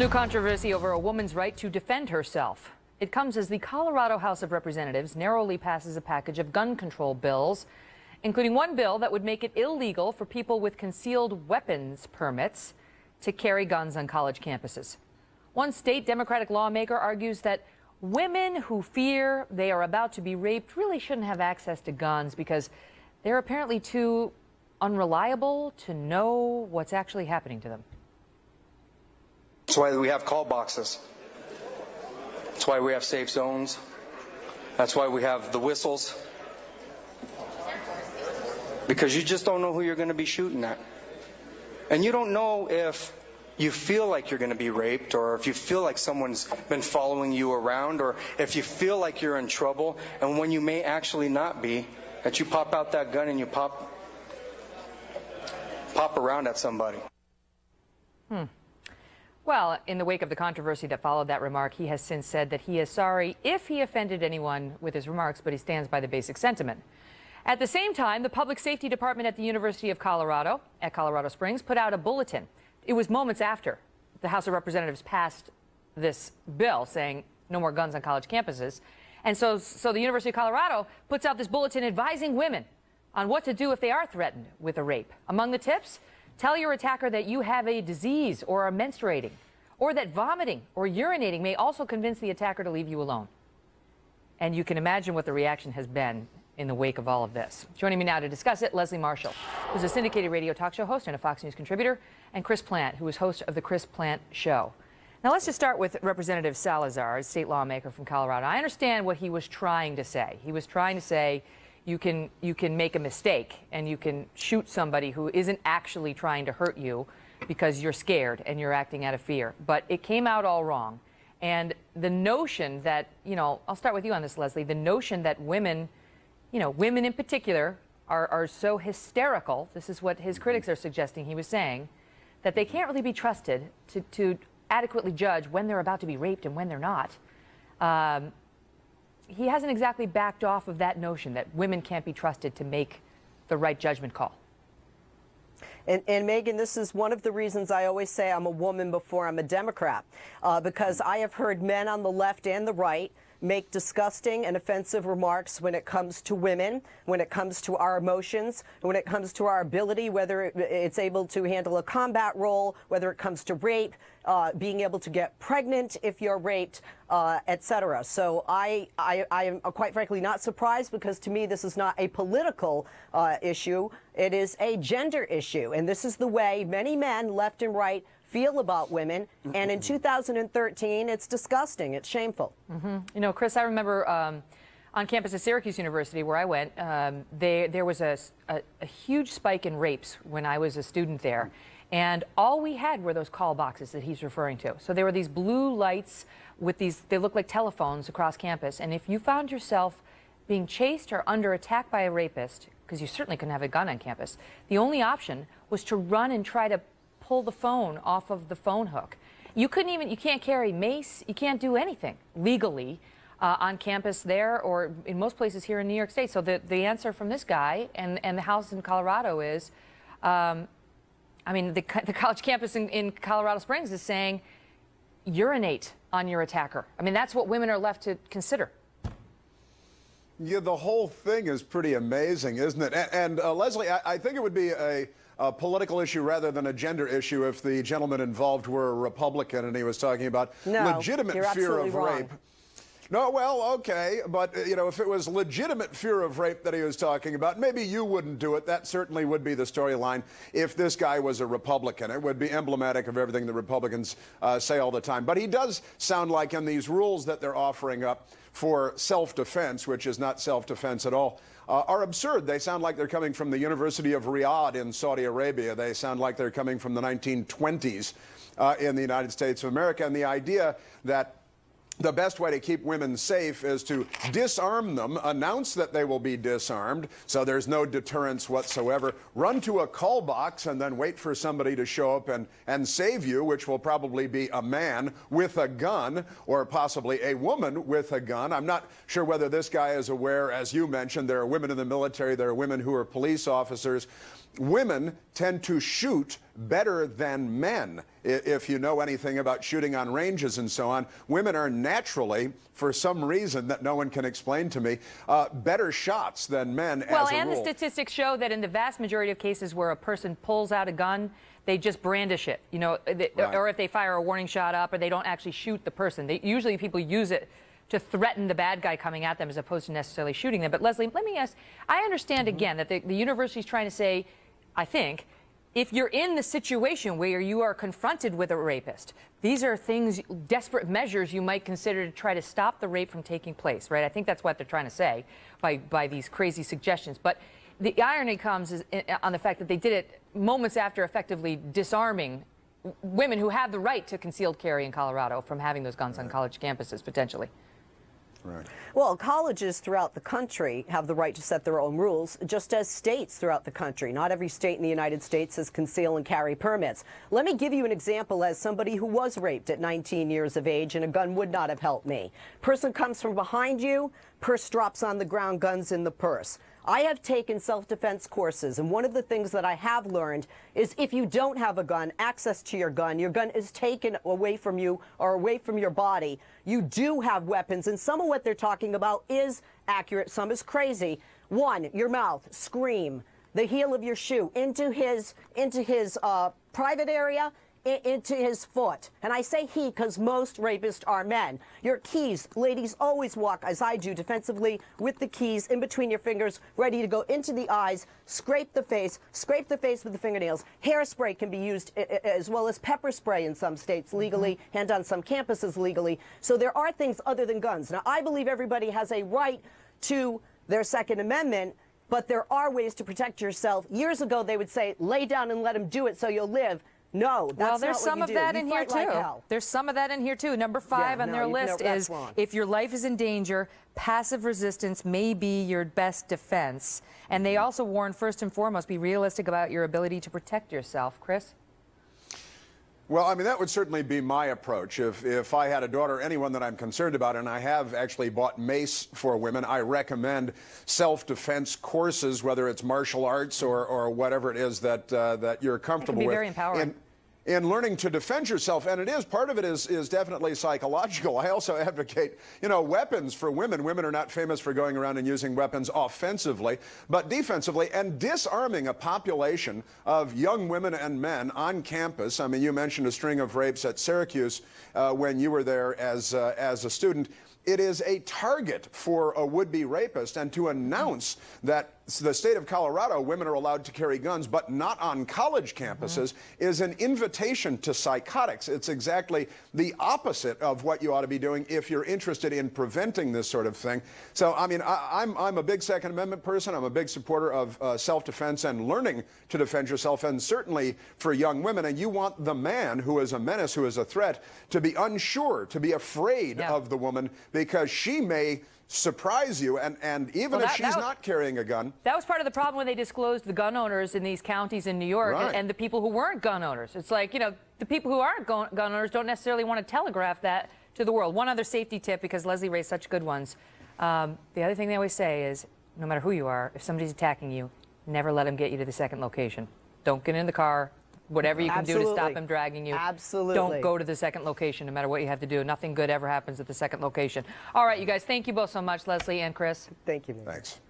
New controversy over a woman's right to defend herself. It comes as the Colorado House of Representatives narrowly passes a package of gun control bills, including one bill that would make it illegal for people with concealed weapons permits to carry guns on college campuses. One state Democratic lawmaker argues that women who fear they are about to be raped really shouldn't have access to guns because they're apparently too unreliable to know what's actually happening to them. That's why we have call boxes. That's why we have safe zones. That's why we have the whistles. Because you just don't know who you're going to be shooting at. And you don't know if you feel like you're going to be raped, or if you feel like someone's been following you around, or if you feel like you're in trouble, and when you may actually not be, that you pop out that gun and you pop around at somebody. Well, in the wake of the controversy that followed that remark, he has since said that he is sorry if he offended anyone with his remarks, but he stands by the basic sentiment. At the same time, the Public Safety Department at the University of Colorado, at Colorado Springs, put out a bulletin. It was moments after the House of Representatives passed this bill saying no more guns on college campuses. And so the University of Colorado puts out this bulletin advising women on what to do if they are threatened with a rape. Among the tips, tell your attacker that you have a disease or are menstruating, or that vomiting or urinating may also convince the attacker to leave you alone. And you can imagine what the reaction has been in the wake of all of this. Joining me now to discuss it, Leslie Marshall, who's a syndicated radio talk show host and a Fox News contributor, and Chris Plant, who is host of The Chris Plant Show. Now, let's just start with Representative Salazar, a state lawmaker from Colorado. I understand what he was trying to say. He was trying to say you can make a mistake and you can shoot somebody who isn't actually trying to hurt you because you're scared and you're acting out of fear. But it came out all wrong. And the notion that, I'll start with you on this, Leslie, the notion that women, women in particular are so hysterical, this is what his critics are suggesting he was saying, that they can't really be trusted to adequately judge when they're about to be raped and when they're not. He hasn't exactly backed off of that notion that women can't be trusted to make the right judgment call. And Megan, this is one of the reasons I always say I'm a woman before I'm a Democrat, because I have heard men on the left and the right make disgusting and offensive remarks when it comes to women, when it comes to our emotions, when it comes to our ability, whether it's able to handle a combat role, whether it comes to rape, being able to get pregnant if you're raped, etc. So I am quite frankly not surprised, because to me this is not a political issue. It is a gender issue. And this is the way many men, left and right, feel about women. And in 2013, it's disgusting. It's shameful. Chris, I remember on campus at Syracuse University, where I went, there was a huge spike in rapes when I was a student there. And all we had were those call boxes that he's referring to. So there were these blue lights with they look like telephones across campus. And if you found yourself being chased or under attack by a rapist, because you certainly couldn't have a gun on campus, the only option was to run and try to pull the phone off of the phone hook. You can't carry mace, you can't do anything legally on campus there or in most places here in New York State. So the answer from this guy and the House in Colorado is, the college campus in Colorado Springs is saying urinate on your attacker. That's what women are left to consider. Yeah, the whole thing is pretty amazing, isn't it? And Leslie, I think it would be a political issue rather than a gender issue if the gentleman involved were a Republican and he was talking about legitimate fear of rape. No, well, okay, but, if it was legitimate fear of rape that he was talking about, maybe you wouldn't do it. That certainly would be the storyline if this guy was a Republican. It would be emblematic of everything the Republicans say all the time. But he does sound like in these rules that they're offering up for self-defense, which is not self-defense at all, are absurd. They sound like they're coming from the University of Riyadh in Saudi Arabia. They sound like they're coming from the 1920s in the United States of America. And the idea that the best way to keep women safe is to disarm them, announce that they will be disarmed, so there's no deterrence whatsoever, run to a call box and then wait for somebody to show up and save you, which will probably be a man with a gun or possibly a woman with a gun. I'm not sure whether this guy is aware, as you mentioned, there are women in the military, there are women who are police officers. women tend to shoot better than men. If you know anything about shooting on ranges and so on, women are naturally, for some reason that no one can explain to me, better shots than men as a rule. Well, and the statistics show that in the vast majority of cases where a person pulls out a gun, they just brandish it, you know, Right. or if they fire a warning shot up, or they don't actually shoot the person. Usually people use it to threaten the bad guy coming at them as opposed to necessarily shooting them. But Leslie, let me ask, I understand again that the university is trying to say, I think, if you're in the situation where you are confronted with a rapist, these are things, desperate measures you might consider to try to stop the rape from taking place, right? I think that's what they're trying to say by these crazy suggestions. But the irony comes on the fact that they did it moments after effectively disarming women who have the right to concealed carry in Colorado from having those guns on college campuses, potentially. Right. Well, colleges throughout the country have the right to set their own rules, just as states throughout the country. Not every state in the United States has conceal and carry permits. Let me give you an example as somebody who was raped at 19 years of age, and a gun would not have helped me. Person comes from behind you, purse drops on the ground, guns in the purse. I have taken self-defense courses, and one of the things that I have learned is if you don't have a gun, access to your gun is taken away from you or away from your body. You do have weapons, and some of what they're talking about is accurate, some is crazy. One, your mouth, scream, the heel of your shoe into his private area, into his foot. And I say he because most rapists are men. Your keys, ladies always walk, as I do, defensively with the keys in between your fingers, ready to go into the eyes, scrape the face with the fingernails. Hairspray can be used as well as pepper spray in some states legally and on some campuses legally. So there are things other than guns. Now, I believe everybody has a right to their Second Amendment, but there are ways to protect yourself. Years ago, they would say, lay down and let him do it so you'll live. No, that's well, there's not some what of you do. that You in here fight too. like hell. There's some of that in here too. Number 5 on their list is if your life is in danger, passive resistance may be your best defense. And they also warn, first and foremost, be realistic about your ability to protect yourself. Chris? Well, I mean, that would certainly be my approach. If I had a daughter, anyone that I'm concerned about, and I have actually bought mace for women, I recommend self-defense courses, whether it's martial arts or whatever it is that you're comfortable with. It can be very empowering. In learning to defend yourself, and part of it is definitely psychological. I also advocate, weapons for women. Women are not famous for going around and using weapons offensively, but defensively, and disarming a population of young women and men on campus. I mean, you mentioned a string of rapes at Syracuse when you were there as a student. It is a target for a would-be rapist, and to announce that the state of Colorado, women are allowed to carry guns, but not on college campuses, is an invitation to psychotics. It's exactly the opposite of what you ought to be doing if you're interested in preventing this sort of thing. So, I mean, I'm a big Second Amendment person. I'm a big supporter of self-defense and learning to defend yourself, and certainly for young women. And you want the man who is a menace, who is a threat, to be unsure, to be afraid of the woman, because she may surprise you, and even if she's not carrying a gun. That was part of the problem when they disclosed the gun owners in these counties in New York and the people who weren't gun owners. It's like, the people who aren't gun owners don't necessarily want to telegraph that to the world. One other safety tip, because Leslie raised such good ones. The other thing they always say is, no matter who you are, if somebody's attacking you, never let them get you to the second location. Don't get in the car. Whatever you can do to stop him dragging you. Absolutely. Don't go to the second location, no matter what you have to do. Nothing good ever happens at the second location. All right, you guys, thank you both so much, Leslie and Chris. Thank you. Thanks.